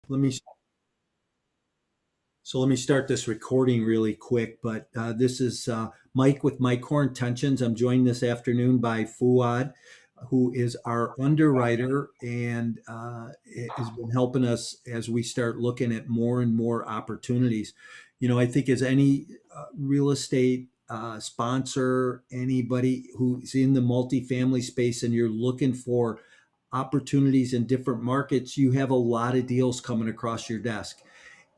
Let me let me start this recording really quick. But this is Mike with Mike Core Intentions. I'm joined this afternoon by Fouad, who is our underwriter and has been helping us as we start looking at more and more opportunities. I think as any real estate sponsor, anybody who's in the multifamily space, and you're looking for opportunities in different markets, you have a lot of deals coming across your desk.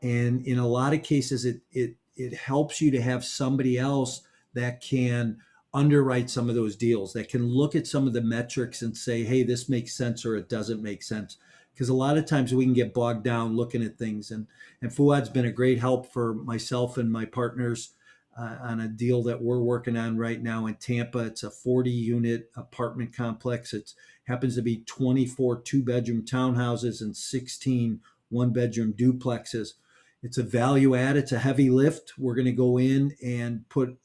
And in a lot of cases, it helps you to have somebody else that can underwrite some of those deals, that can look at some of the metrics and say, hey, this makes sense or it doesn't make sense. Because a lot of times we can get bogged down looking at things. And Fuad's been a great help for myself and my partners on a deal that we're working on right now in Tampa. It's a 40-unit apartment complex. It happens to be 24 two-bedroom townhouses and 16 one-bedroom duplexes. It's a value add. It's a heavy lift. We're going to go in and put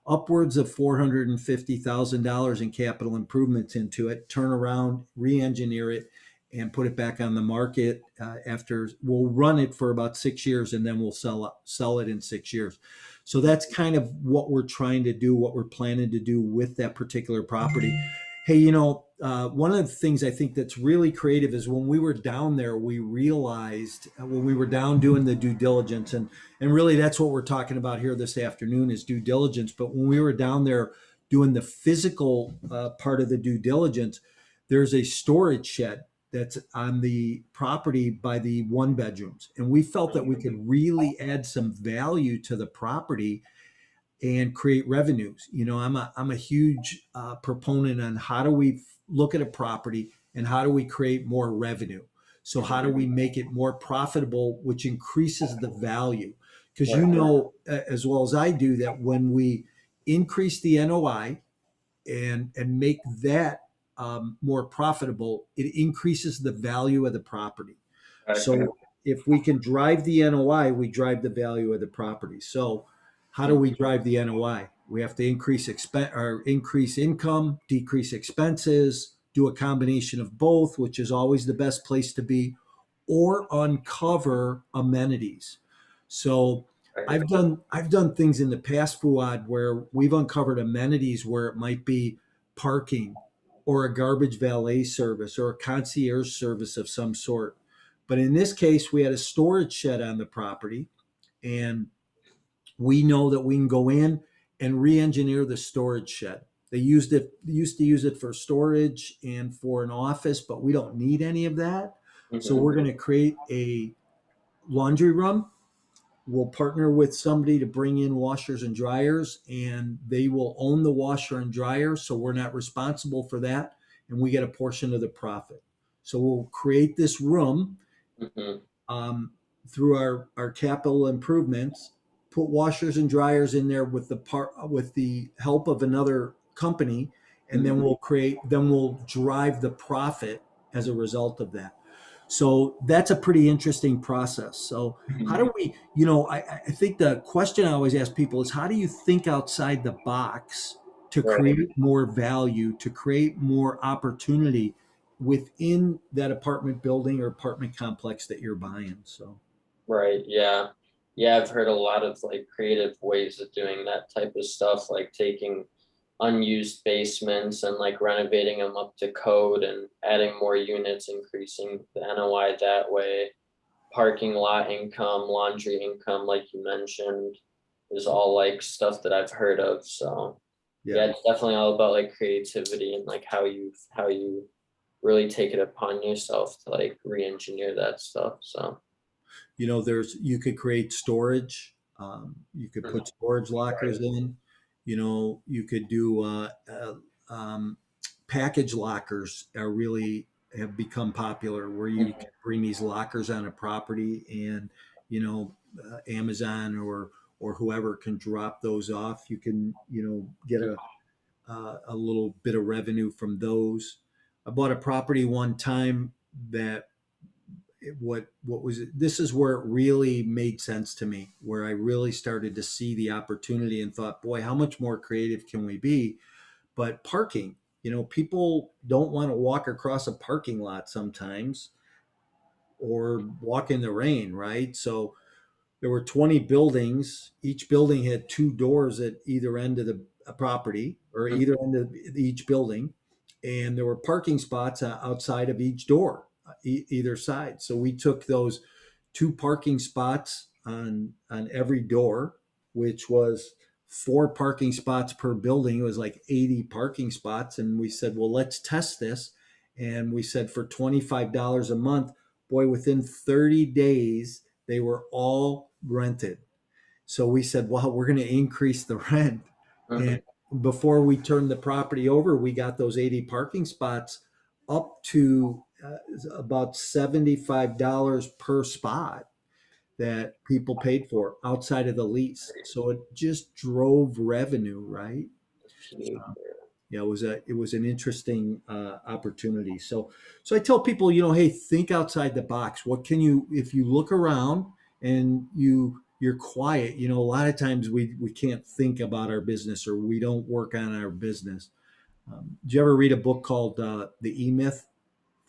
upwards of $450,000 in capital improvements into it, turn around, re-engineer it, and put it back on the market. After we'll run it for about 6 years, and then we'll sell it in 6 years. So that's kind of what we're trying to do, what we're planning to do with that particular property. Hey, one of the things I think that's really creative is when we were down there, we realized when we were down doing the due diligence, and really that's what we're talking about here this afternoon is due diligence. But when we were down there doing the physical part of the due diligence, there's a storage shed that's on the property by the one bedrooms. And we felt that we could really add some value to the property and create revenues. I'm a huge proponent on how do we look at a property and how do we create more revenue. So how do we make it more profitable, which increases the value? Because as well as I do that when we increase the NOI and make that more profitable, it increases the value of the property. So if we can drive the NOI, we drive the value of the property. So how do we drive the NOI? We have to increase income, decrease expenses, do a combination of both, which is always the best place to be, or uncover amenities. So I've done things in the past, Fuad, where we've uncovered amenities where it might be parking or a garbage valet service or a concierge service of some sort. But in this case, we had a storage shed on the property, and we know that we can go in and re-engineer the storage shed. They used to use it for storage and for an office, but we don't need any of that. So we're going to create a laundry room. We'll partner with somebody to bring in washers and dryers, and they will own the washer and dryer. So we're not responsible for that, and we get a portion of the profit. So we'll create this room through our capital improvements, put washers and dryers in there with the help of another company, and then we'll drive the profit as a result of that. So that's a pretty interesting process. So how do we, I think the question I always ask people is how do you think outside the box to create more value, to create more opportunity within that apartment building or apartment complex that you're buying? So. Right. Yeah. Yeah. I've heard a lot of like creative ways of doing that type of stuff, like taking unused basements and like renovating them up to code and adding more units, increasing the NOI that way. Parking lot income, laundry income, like you mentioned, is all like stuff that I've heard of. So yeah, Yeah. it's definitely all about like creativity and like how you really take it upon yourself to like re-engineer that stuff. So You could create storage. You could put storage lockers in. You could do package lockers are really have become popular where you can bring these lockers on a property and Amazon or whoever can drop those off. You can get a little bit of revenue from those. I bought a property one time that what was it? This is where it really made sense to me, where I really started to see the opportunity and thought, boy, how much more creative can we be? But parking, people don't want to walk across a parking lot sometimes. or walk in the rain, right? So there were 20 buildings. Each building had two doors at either end of the property, or Mhm. either end of each building. And there were parking spots outside of each door, either side. So we took those two parking spots on every door, which was four parking spots per building. It was like 80 parking spots. And we said, well, let's test this. And we said for $25 a month, boy, within 30 days, they were all rented. So we said, well, we're going to increase the rent. And Mhm. before we turned the property over, we got those 80 parking spots up to about $75 per spot that people paid for outside of the lease. So it just drove revenue, right? Huge. Yeah, it was an interesting opportunity. So I tell people, hey, think outside the box. What can you, if you look around and you're quiet, a lot of times we can't think about our business, or we don't work on our business. Did you ever read a book called The E Myth,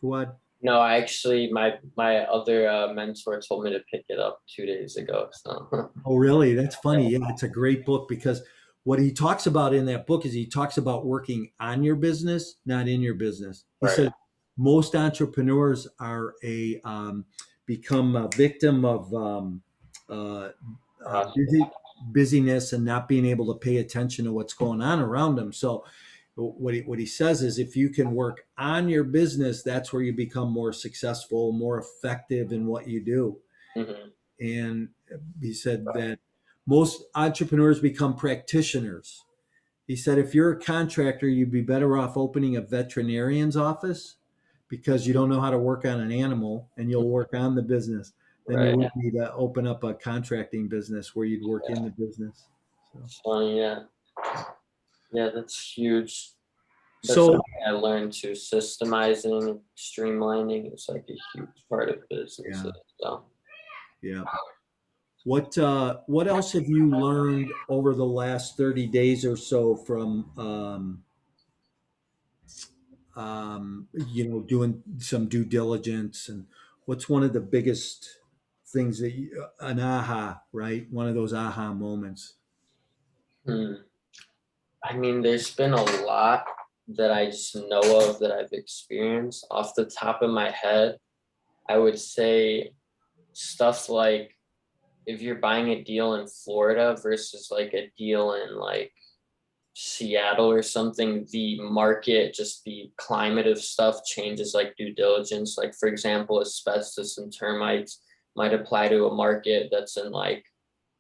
Fuad? No, I actually, my other mentor told me to pick it up 2 days ago. So Oh, really? That's yeah, funny. Yeah, it's a great book, because what he talks about in that book is he talks about working on your business, not in your business. He right. said most entrepreneurs are become a victim of uh, Uh, busyness and not being able to pay attention to what's going on around them. So what he says is, if you can work on your business, that's where you become more successful, more effective in what you do. mhm. And he said that most entrepreneurs become practitioners. He said if you're a contractor, you'd be better off opening a veterinarian's office, because you don't know how to work on an animal and you'll work on the business, than you Right. would be to open up a contracting business where you'd work in the business. So, So yeah, yeah, that's huge. That's so something I learned too. Systemizing, streamlining is like a huge part of business. yeah, So, yeah. What else have you learned over the last 30 days or so from doing some due diligence? And what's one of the biggest things that an aha, right? One of those aha moments. hmm. I mean, there's been a lot that I just know of that I've experienced. Off the top of my head, I would say stuff like if you're buying a deal in Florida versus like a deal in like Seattle or something, the market, just the climate of stuff changes like due diligence. Like, for example, asbestos and termites might apply to a market that's in like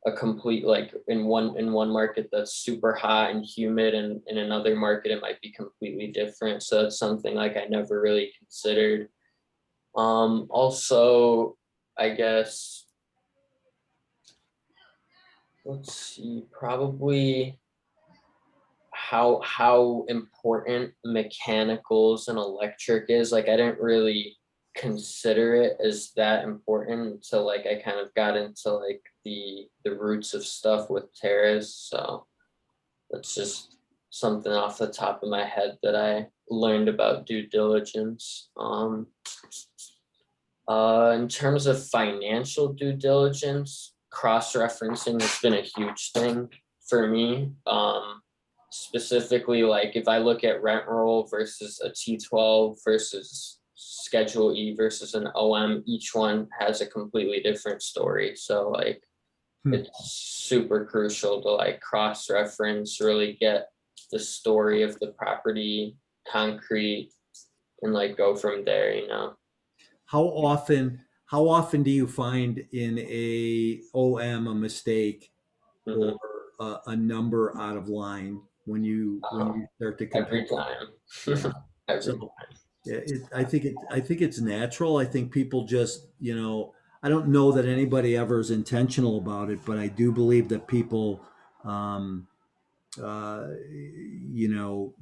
a complete like in one market that's super hot and humid, and in another market it might be completely different. So it's something like I never really considered. Also, I guess, let's see, probably how important mechanicals and electric is. Like I didn't really consider it as that important until like I kind of got into like the roots of stuff with terrace. So that's just something off the top of my head that I learned about due diligence. In terms of financial due diligence, cross-referencing has been a huge thing for me. Specifically, like if I look at rent roll versus a T12 versus Schedule E versus an OM, each one has a completely different story. So like Hmm. it's super crucial to like cross-reference, really get the story of the property concrete, and like go from there. How often do you find in a OM a mistake, or Mhm. a number out of line when you start to Every compare? time. Yeah. Every So yeah, I think it's natural. I think people just, I don't know that anybody ever is intentional about it, but I do believe that people, um, uh, you know,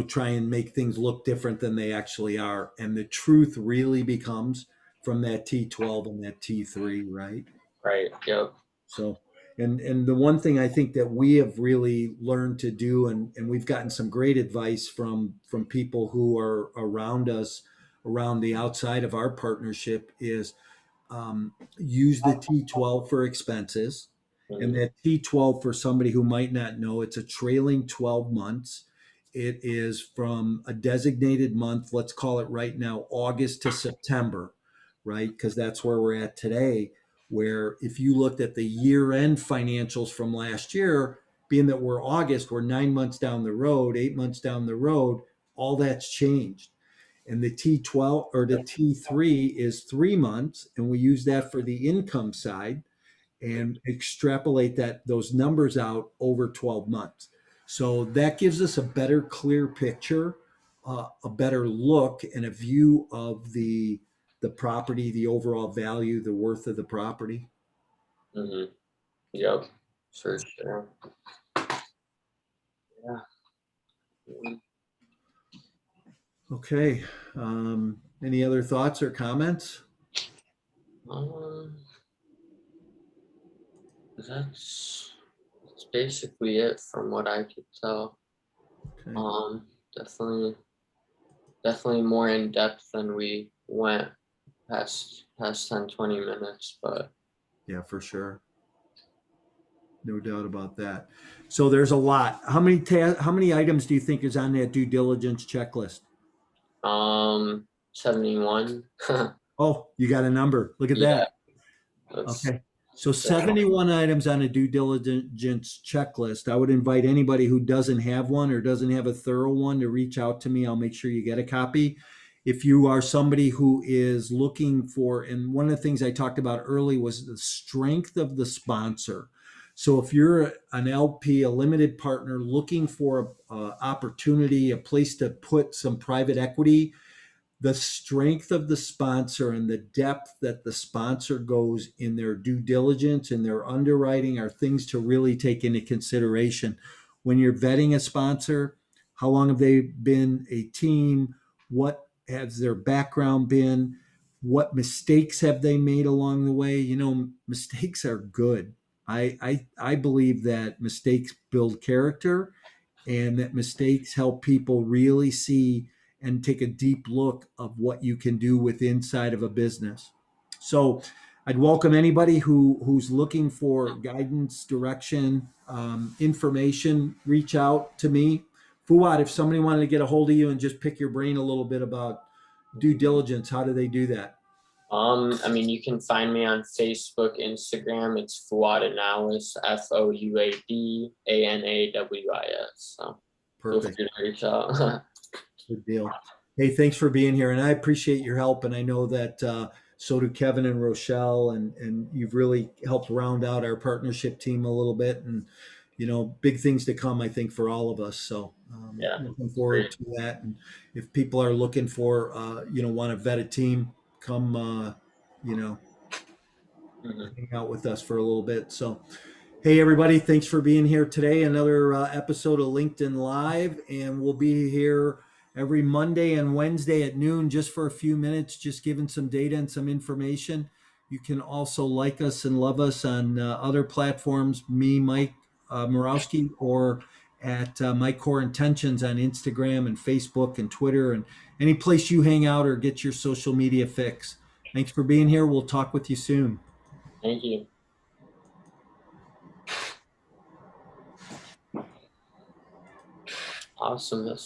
try and make things look different than they actually are, and the truth really becomes from that T12 and that T3, right? right. Yep. So, and the one thing I think that we have really learned to do, and we've gotten some great advice from people who are around us, around the outside of our partnership is use the T12 for expenses. And Mhm. that T12, for somebody who might not know, it's a trailing 12 months. It is from a designated month, let's call it right now, August to September, right? Because that's where we're at today. Where if you looked at the year end financials from last year, being that we're August, we're 9 months down the road, 8 months down the road, all that's changed. And the T12 or the T3 is 3 months, and we use that for the income side and extrapolate those numbers out over 12 months. So that gives us a better, clear picture, a better look, and a view of the property, the overall value, the worth of the property. Mhm. Yep. For sure. Yeah. Mhm. Okay. Any other thoughts or comments? Um, that's basically it from what I could tell. Okay. Um, definitely, definitely more in depth than we went past 10, 20 minutes, but Yeah, for sure. No doubt about that. So there's a lot. How many items do you think is on that due diligence checklist? 71. Oh, you got a number. Look at Yeah, that. that's Okay. So 71 items on a due diligence checklist. I would invite anybody who doesn't have one or doesn't have a thorough one to reach out to me. I'll make sure you get a copy. If you are somebody who is looking for, and one of the things I talked about early was the strength of the sponsor. So if you're an LP, a limited partner looking for an opportunity, a place to put some private equity, the strength of the sponsor and the depth that the sponsor goes in their due diligence and their underwriting are things to really take into consideration when you're vetting a sponsor. How long have they been a team? What has their background been? What mistakes have they made along the way? Mistakes are good. I believe that mistakes build character, and that mistakes help people really see and take a deep look of what you can do with inside of a business. So I'd welcome anybody who's looking for guidance, direction, information. Reach out to me. Fuad, if somebody wanted to get a hold of you and just pick your brain a little bit about due diligence, how do they do that? I mean, you can find me on Facebook, Instagram. It's Fouad Anawis, FOUADANAWIS. So feel free Perfect. to reach out. Good deal. Hey, thanks for being here, and I appreciate your help. And I know that so do Kevin and Rochelle, and you've really helped round out our partnership team a little bit. And big things to come, I think, for all of us. So Yeah, looking it's great. forward to that. And if people are looking for, want to vet a team, come, you know, Mhm. hang out with us for a little bit. So. Hey, everybody, thanks for being here today. Another episode of LinkedIn Live, and we'll be here every Monday and Wednesday at noon just for a few minutes, just giving some data and some information. You can also like us and love us on other platforms, me, Mike Morawski, or at My Core Intentions on Instagram and Facebook and Twitter and any place you hang out or get your social media fix. Thanks for being here. We'll talk with you soon. Thank you. Awesome. That's